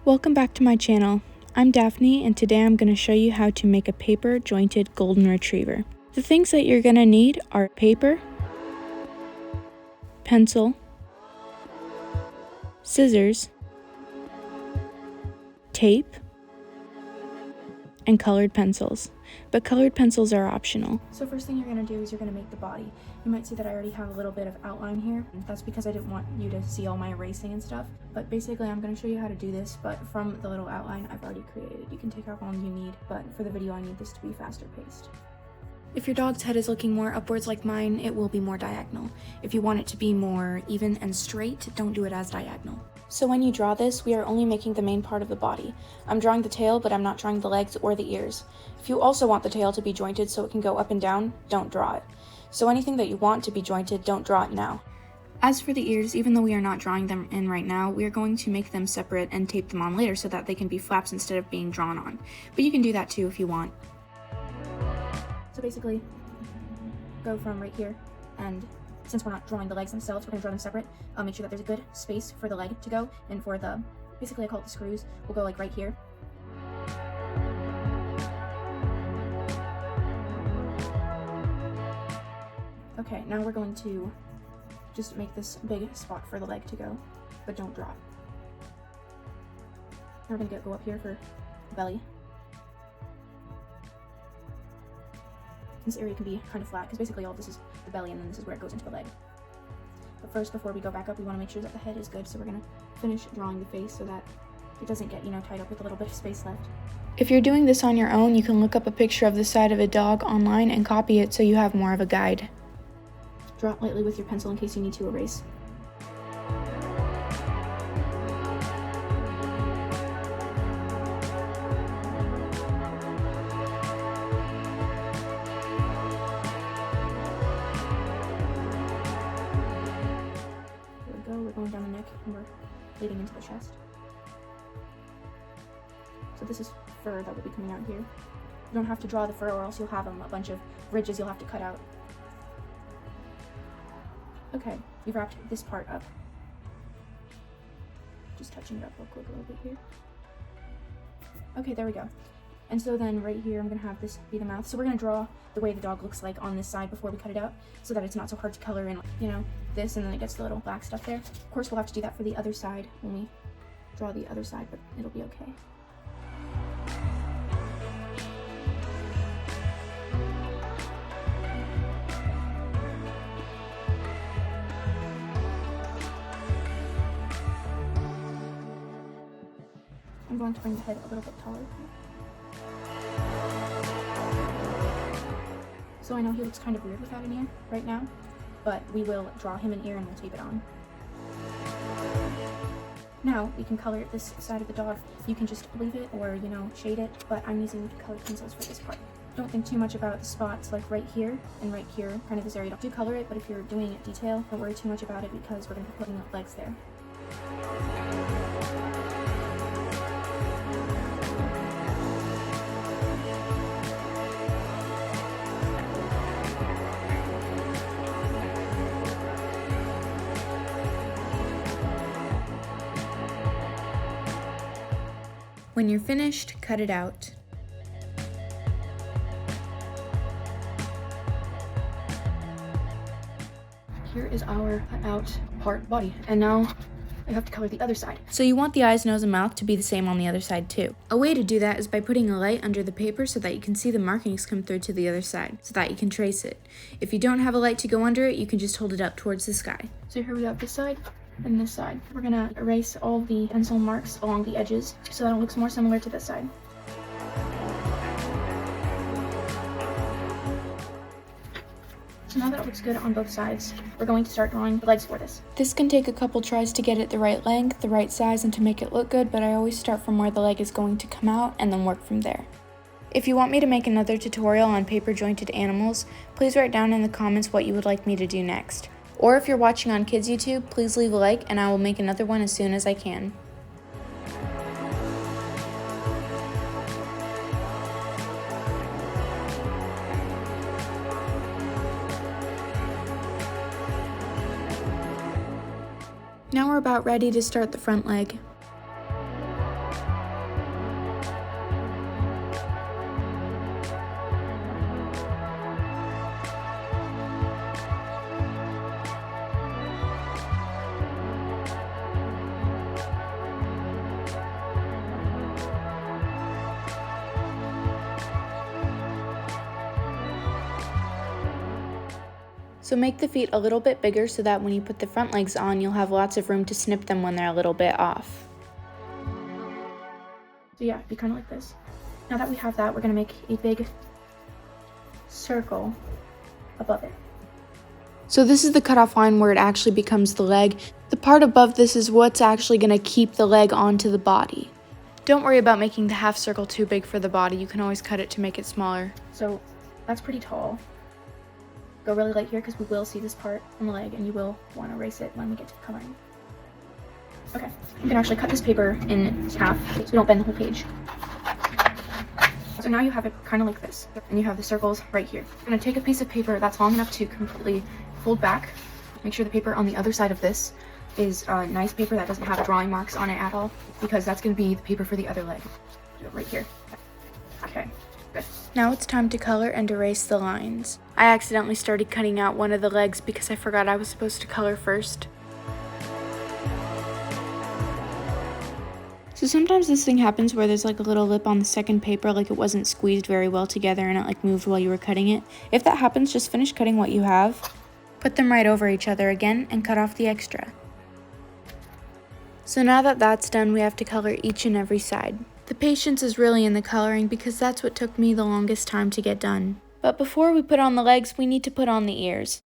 Welcome back to my channel. I'm Daphne, and today I'm going to show you how to make a paper jointed golden retriever. The things that you're going to need are paper, pencil, scissors, tape, and colored pencils. But colored pencils are optional. So first thing you're going to do is you're going to make the body. You might see that I already have a little bit of outline here. That's because I didn't want you to see all my erasing and stuff. But basically I'm going to show you how to do this, but from the little outline I've already created. You can take how long you need, but for the video I need this to be faster paced. If your dog's head is looking more upwards like mine, it will be more diagonal. If you want it to be more even and straight, don't do it as diagonal. So when you draw this, we are only making the main part of the body. I'm drawing the tail, but I'm not drawing the legs or the ears. If you also want the tail to be jointed so it can go up and down, don't draw it. So anything that you want to be jointed, don't draw it now. As for the ears, even though we are not drawing them in right now, we are going to make them separate and tape them on later so that they can be flaps instead of being drawn on. But you can do that too if you want. So basically, go from right here, and since we're not drawing the legs themselves, we're going to draw them separate. Make sure that there's a good space for the leg to go, and for the, basically I call it the screws, we'll go like right here. Okay, now we're going to just make this big spot for the leg to go, but don't draw it. Now we're going to go up here for belly. This area can be kind of flat because basically all this is the belly and then this is where it goes into the leg. But first, before we go back up, we want to make sure that the head is good, so we're going to finish drawing the face so that it doesn't get, tied up with a little bit of space left. If you're doing this on your own, you can look up a picture of the side of a dog online and copy it so you have more of a guide. Draw it lightly with your pencil in case you need to erase. We're going down the neck and we're leading into the chest. So this is fur that will be coming out here. You don't have to draw the fur or else you'll have a bunch of ridges you'll have to cut out. Okay, you've wrapped this part up. Just touching it up real quick a little bit here. Okay, there we go. And so then right here, I'm gonna have this be the mouth. So we're gonna draw the way the dog looks like on this side before we cut it out so that it's not so hard to color in, this, and then it gets the little black stuff there. Of course, we'll have to do that for the other side when we draw the other side, but it'll be okay. I'm going to bring the head a little bit taller. So I know he looks kind of weird without an ear right now, but we will draw him an ear and we'll tape it on. Now we can color this side of the dog. You can just leave it or, shade it, but I'm using colored pencils for this part. Don't think too much about the spots like right here and right here, kind of this area. Do color it, but if you're doing it detail, don't worry too much about it because we're going to be putting legs there. When you're finished, cut it out. Here is our cut out part body, and now I have to color the other side. So you want the eyes, nose, and mouth to be the same on the other side too. A way to do that is by putting a light under the paper so that you can see the markings come through to the other side, so that you can trace it. If you don't have a light to go under it, you can just hold it up towards the sky. So here we have this side and this side. We're gonna erase all the pencil marks along the edges so that it looks more similar to this side. So now that it looks good on both sides, we're going to start drawing the legs for this. This can take a couple tries to get it the right length, the right size, and to make it look good, but I always start from where the leg is going to come out and then work from there. If you want me to make another tutorial on paper jointed animals, please write down in the comments what you would like me to do next. Or if you're watching on Kids YouTube, please leave a like and I will make another one as soon as I can. Now we're about ready to start the front leg. So make the feet a little bit bigger so that when you put the front legs on, you'll have lots of room to snip them when they're a little bit off. So yeah, be kind of like this. Now that we have that, we're gonna make a big circle above it. So this is the cutoff line where it actually becomes the leg. The part above this is what's actually gonna keep the leg onto the body. Don't worry about making the half circle too big for the body. You can always cut it to make it smaller. So that's pretty tall. Go really light here because we will see this part on the leg and you will want to erase it when we get to coloring. Okay, you can actually cut this paper in half so we don't bend the whole page. So now you have it kind of like this, and you have the circles right here. I'm going to take a piece of paper that's long enough to completely fold back. Make sure the paper on the other side of this is nice paper that doesn't have drawing marks on it at all, because that's going to be the paper for the other leg. Right here. Okay, good. Now it's time to color and erase the lines. I accidentally started cutting out one of the legs because I forgot I was supposed to color first. So sometimes this thing happens where there's like a little lip on the second paper, like it wasn't squeezed very well together and it like moved while you were cutting it. If that happens, just finish cutting what you have, put them right over each other again, and cut off the extra. So now that that's done, we have to color each and every side. The patience is really in the coloring because that's what took me the longest time to get done. But before we put on the legs, we need to put on the ears.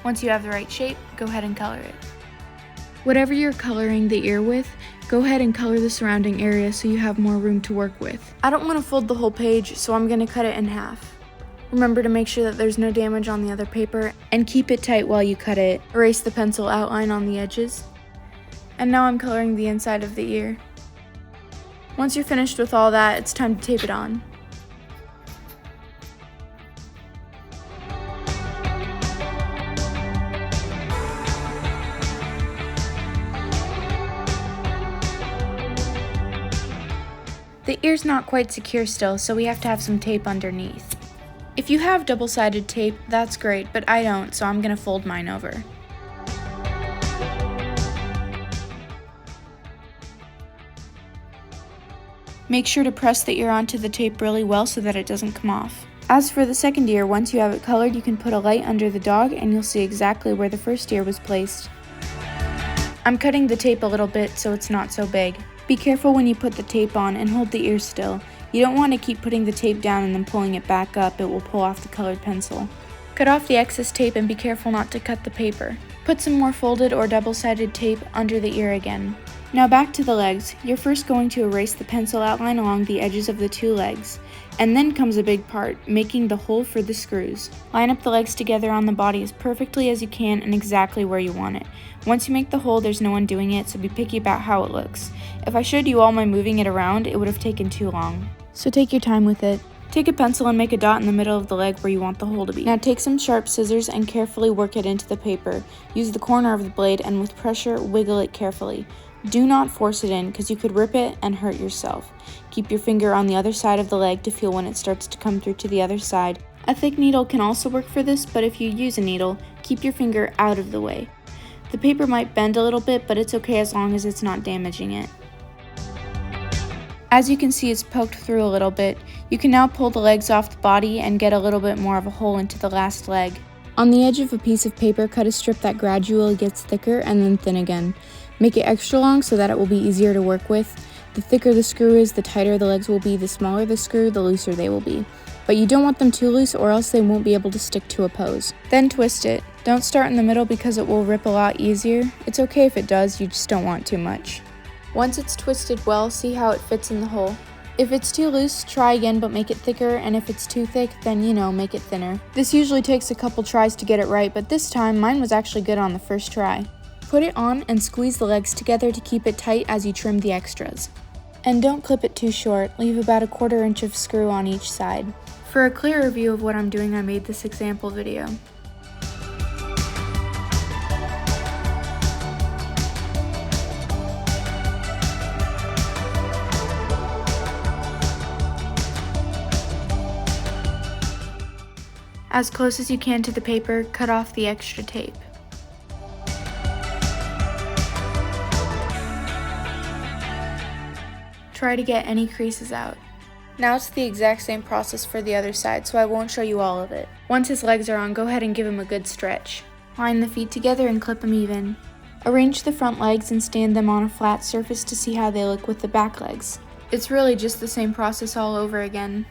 Once you have the right shape, go ahead and color it. Whatever you're coloring the ear with, go ahead and color the surrounding area so you have more room to work with. I don't want to fold the whole page, so I'm going to cut it in half. Remember to make sure that there's no damage on the other paper, and keep it tight while you cut it. Erase the pencil outline on the edges. And now I'm coloring the inside of the ear. Once you're finished with all that, it's time to tape it on. The ear's not quite secure still, so we have to have some tape underneath. If you have double-sided tape, that's great, but I don't, so I'm gonna fold mine over. Make sure to press the ear onto the tape really well so that it doesn't come off. As for the second ear, once you have it colored, you can put a light under the dog and you'll see exactly where the first ear was placed. I'm cutting the tape a little bit so it's not so big. Be careful when you put the tape on and hold the ear still. You don't want to keep putting the tape down and then pulling it back up, it will pull off the colored pencil. Cut off the excess tape and be careful not to cut the paper. Put some more folded or double-sided tape under the ear again. Now back to the legs. You're first going to erase the pencil outline along the edges of the two legs. And then comes a big part, making the hole for the screws. Line up the legs together on the body as perfectly as you can and exactly where you want it. Once you make the hole, there's no undoing it, so be picky about how it looks. If I showed you all my moving it around, it would have taken too long. So take your time with it. Take a pencil and make a dot in the middle of the leg where you want the hole to be. Now take some sharp scissors and carefully work it into the paper. Use the corner of the blade and with pressure, wiggle it carefully. Do not force it in because you could rip it and hurt yourself. Keep your finger on the other side of the leg to feel when it starts to come through to the other side. A thick needle can also work for this, but if you use a needle, keep your finger out of the way. The paper might bend a little bit, but it's okay as long as it's not damaging it. As you can see, it's poked through a little bit. You can now pull the legs off the body and get a little bit more of a hole into the last leg. On the edge of a piece of paper, cut a strip that gradually gets thicker and then thin again. Make it extra long so that it will be easier to work with. The thicker the screw is, the tighter the legs will be. The smaller the screw, the looser they will be. But you don't want them too loose or else they won't be able to stick to a pose. Then twist it. Don't start in the middle because it will rip a lot easier. It's okay if it does, you just don't want too much. Once it's twisted well, see how it fits in the hole. If it's too loose, try again but make it thicker, and if it's too thick, then make it thinner. This usually takes a couple tries to get it right, but this time mine was actually good on the first try. Put it on and squeeze the legs together to keep it tight as you trim the extras. And don't clip it too short, leave about 1/4 inch of screw on each side. For a clearer view of what I'm doing, I made this example video. As close as you can to the paper, cut off the extra tape. Try to get any creases out. Now it's the exact same process for the other side, so I won't show you all of it. Once his legs are on, go ahead and give him a good stretch. Line the feet together and clip them even. Arrange the front legs and stand them on a flat surface to see how they look with the back legs. It's really just the same process all over again.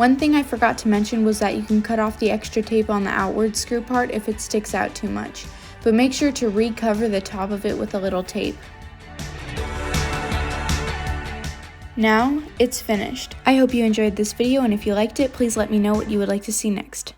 One thing I forgot to mention was that you can cut off the extra tape on the outward screw part if it sticks out too much, but make sure to recover the top of it with a little tape. Now, it's finished. I hope you enjoyed this video, and if you liked it, please let me know what you would like to see next.